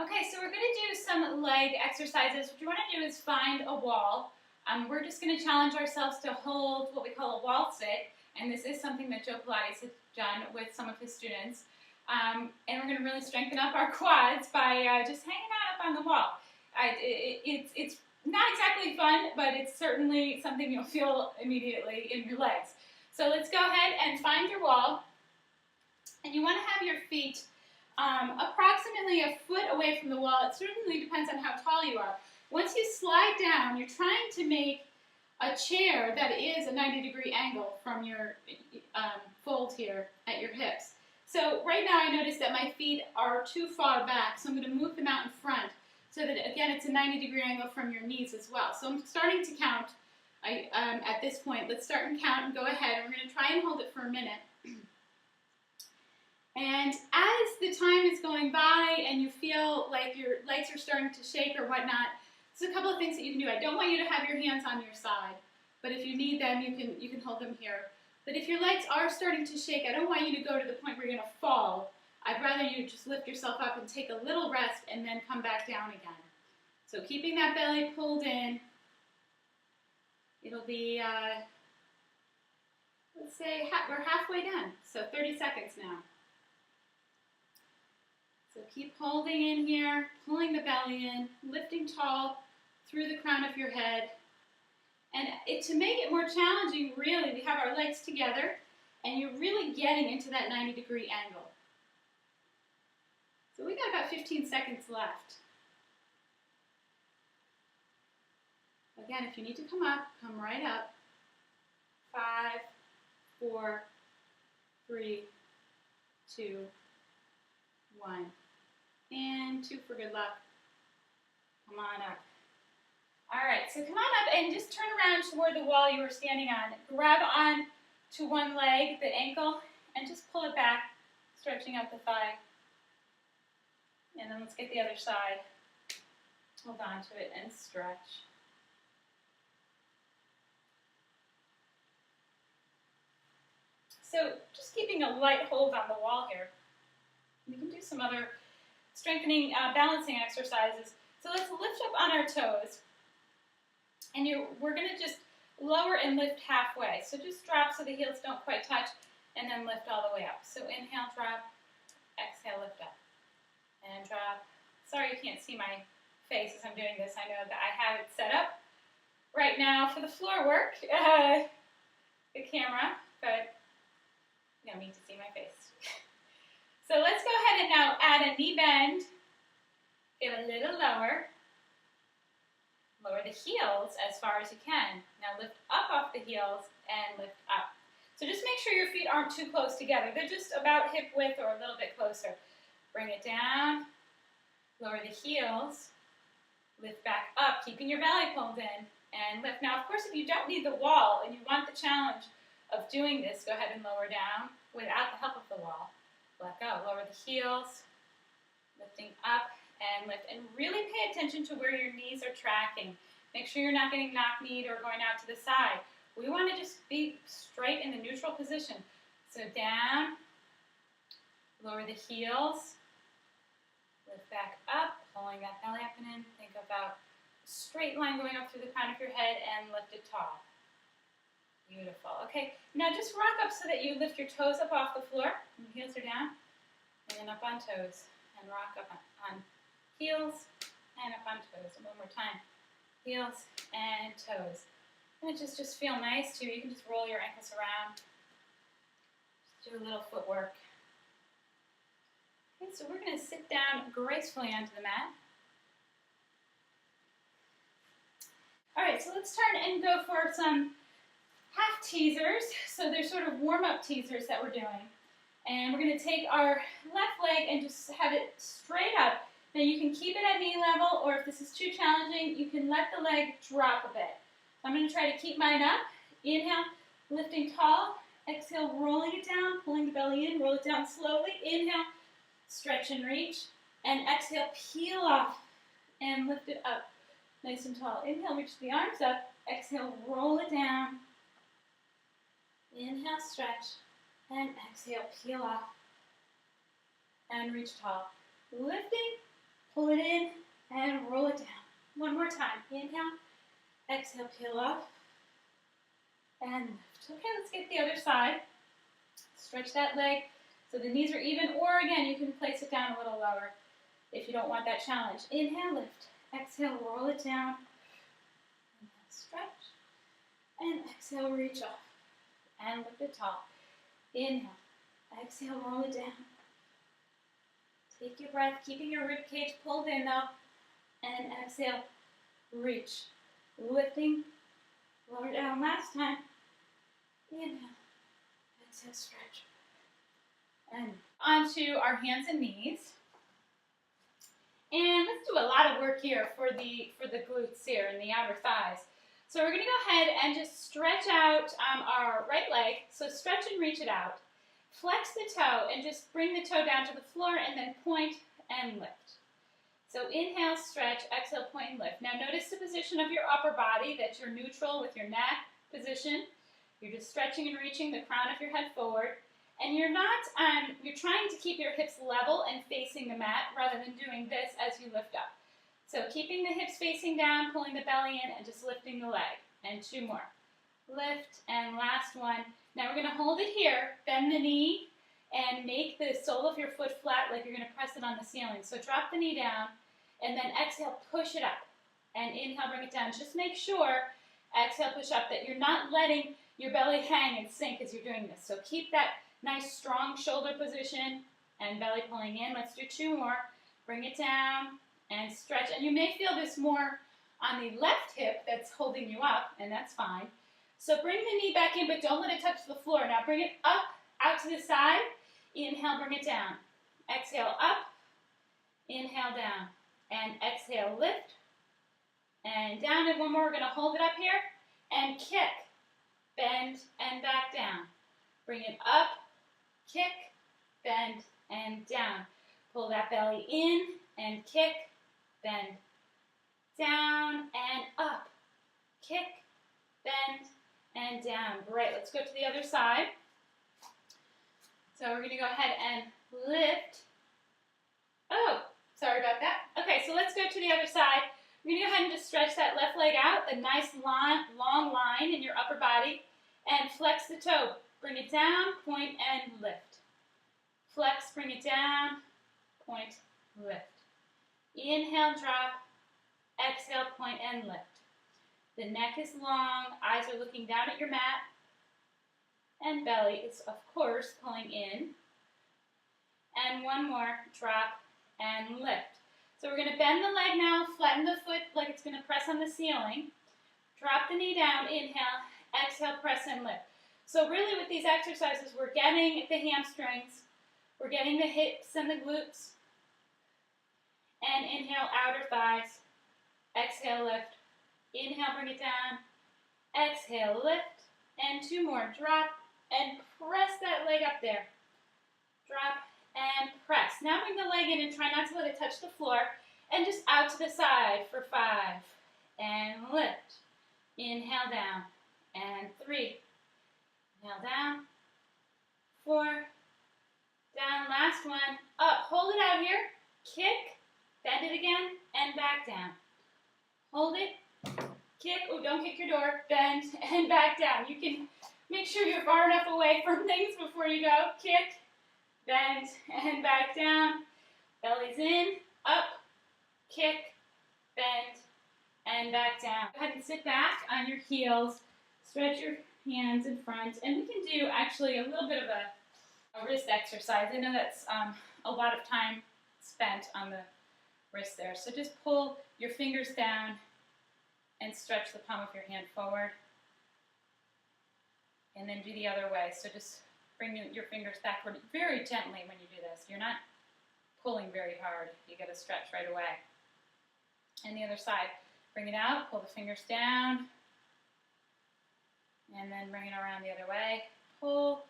Okay, so we're going to do some leg exercises. What you want to do is find a wall. We're just going to challenge ourselves to hold what we call a wall sit, and this is something that Joe Pilates has done with some of his students. And we're going to really strengthen up our quads by just hanging out up on the wall. It's not exactly fun, but it's certainly something you'll feel immediately in your legs. So let's go ahead and find your wall, and you want to have your feet approximately a foot away from the wall. It certainly depends on how tall you are. Once you slide down, you're trying to make a chair that is a 90-degree angle from your fold here at your hips. So right now I notice that my feet are too far back, so I'm going to move them out in front so that, again, it's a 90-degree angle from your knees as well. So I'm starting to count at this point. Let's start and count and go ahead. And we're going to try and hold it for a minute. And as the time is going by and you feel like your legs are starting to shake or whatnot, there's a couple of things that you can do. I don't want you to have your hands on your side, but if you need them, you can hold them here. But if your legs are starting to shake, I don't want you to go to the point where you're going to fall. I'd rather you just lift yourself up and take a little rest and then come back down again. So keeping that belly pulled in, it'll be, let's say we're halfway done, so 30 seconds now. So keep holding in here, pulling the belly in, lifting tall through the crown of your head. And to make it more challenging, really, we have our legs together, and you're really getting into that 90-degree angle. So we got about 15 seconds left. Again, if you need to come up, come right up. 5, 4, 3, 2, 1. And 2 for good luck. Come on up. All right, so come on up and just turn around toward the wall you were standing on. Grab on to one leg, the ankle, and just pull it back, stretching out the thigh. And then let's get the other side. Hold on to it and stretch. So just keeping a light hold on the wall here. We can do some other strengthening, balancing exercises. So let's lift up on our toes. And we're going to just lower and lift halfway. So just drop so the heels don't quite touch, and then lift all the way up. So inhale, drop, exhale, lift up. And drop. Sorry you can't see my face as I'm doing this. I know that I have it set up right now for the floor work, the camera, but you don't need to see my face. So let's go ahead and now add a knee bend. Get a little lower. Lower the heels as far as you can. Now lift up off the heels and lift up. So just make sure your feet aren't too close together. They're just about hip width or a little bit closer. Bring it down. Lower the heels. Lift back up, keeping your belly pulled in. And lift. Now, of course, if you don't need the wall and you want the challenge of doing this, go ahead and lower down without the help of the wall. Let go. Lower the heels. Lifting up. And lift, and really pay attention to where your knees are tracking. Make sure you're not getting knock-kneed or going out to the side. We want to just be straight in the neutral position. So down, lower the heels, lift back up, pulling that belly up and in. Think about a straight line going up through the crown of your head and lift it tall. Beautiful. Okay, now just rock up so that you lift your toes up off the floor. And the heels are down, and then up on toes, and rock up on heels and up on toes. And one more time. Heels and toes. And it just feel nice too. You can just roll your ankles around. Just do a little footwork. Okay, so we're going to sit down gracefully onto the mat. All right, so let's turn and go for some half teasers. So they're sort of warm-up teasers that we're doing. And we're going to take our left leg and just have it straight up. Now you can keep it at knee level, or if this is too challenging, you can let the leg drop a bit. I'm going to try to keep mine up. Inhale, lifting tall. Exhale, rolling it down, pulling the belly in, roll it down slowly. Inhale, stretch and reach. And exhale, peel off and lift it up nice and tall. Inhale, reach the arms up. Exhale, roll it down. Inhale, stretch. And exhale, peel off. And reach tall. Lifting, Pull it in and roll it down. One more time. Inhale, exhale, peel up, and lift. Okay, let's get the other side. Stretch that leg so the knees are even, or again, you can place it down a little lower if you don't want that challenge. Inhale, lift. Exhale, roll it down. Inhale, stretch. And exhale, reach up. And lift it tall. Inhale. Exhale, roll it down. Take your breath, keeping your rib cage pulled in though. And exhale, reach. Lifting, lower down last time. Inhale, exhale, stretch. And onto our hands and knees. And let's do a lot of work here for the glutes here and the outer thighs. So we're going to go ahead and just stretch out our right leg. So stretch and reach it out. Flex the toe and just bring the toe down to the floor and then point and lift. So inhale, stretch, exhale, point and lift. Now notice the position of your upper body, that you're neutral with your neck position. You're just stretching and reaching the crown of your head forward. And you're not, you're trying to keep your hips level and facing the mat rather than doing this as you lift up. So keeping the hips facing down, pulling the belly in, and just lifting the leg. And two more. Lift, and last one. Now we're going to hold it here, bend the knee, and make the sole of your foot flat like you're going to press it on the ceiling. So drop the knee down, and then exhale, push it up. And inhale, bring it down. Just make sure, exhale, push up, that you're not letting your belly hang and sink as you're doing this. So keep that nice strong shoulder position and belly pulling in. Let's do two more. Bring it down and stretch. And you may feel this more on the left hip that's holding you up, and that's fine. So bring the knee back in, but don't let it touch the floor. Now bring it up, out to the side. Inhale, bring it down. Exhale, up. Inhale, down. And exhale, lift. And down, and one more. We're going to hold it up here and kick. Bend and back down. Bring it up, kick, bend, and down. Pull that belly in and kick, bend, down, and up. Kick, bend, and down. Great. Let's go to the other side. So we're going to go ahead and lift. Oh, sorry about that. Okay, so let's go to the other side. We're going to go ahead and just stretch that left leg out, a nice long line in your upper body, and flex the toe. Bring it down, point, and lift. Flex, bring it down, point, lift. Inhale, drop. Exhale, point, and lift. The neck is long, eyes are looking down at your mat, and belly is, of course, pulling in. And one more, drop, and lift. So we're going to bend the leg now, flatten the foot like it's going to press on the ceiling. Drop the knee down, inhale, exhale, press and lift. So really with these exercises, we're getting the hamstrings, we're getting the hips and the glutes. And inhale, outer thighs. Exhale, lift. Inhale, bring it down. Exhale, lift. And two more. Drop and press that leg up there. Drop and press. Now bring the leg in and try not to let it touch the floor. And just out to the side for 5. And lift. Inhale, down. And 3. Inhale, down. 4. Down. Last one. Up. Hold it out here. Kick. Bend it again. And back down. Hold it. Kick. Oh, don't kick your door. Bend and back down. You can make sure you're far enough away from things before you go. Kick. Bend and back down. Belly's in. Up. Kick. Bend and back down. Go ahead and sit back on your heels. Stretch your hands in front. And we can do actually a little bit of a wrist exercise. I know that's a lot of time spent on the wrist there. So just pull your fingers down and stretch the palm of your hand forward. And then do the other way. So just bring your fingers backward very gently when you do this. You're not pulling very hard. You get a stretch right away. And the other side. Bring it out, pull the fingers down, and then bring it around the other way. Pull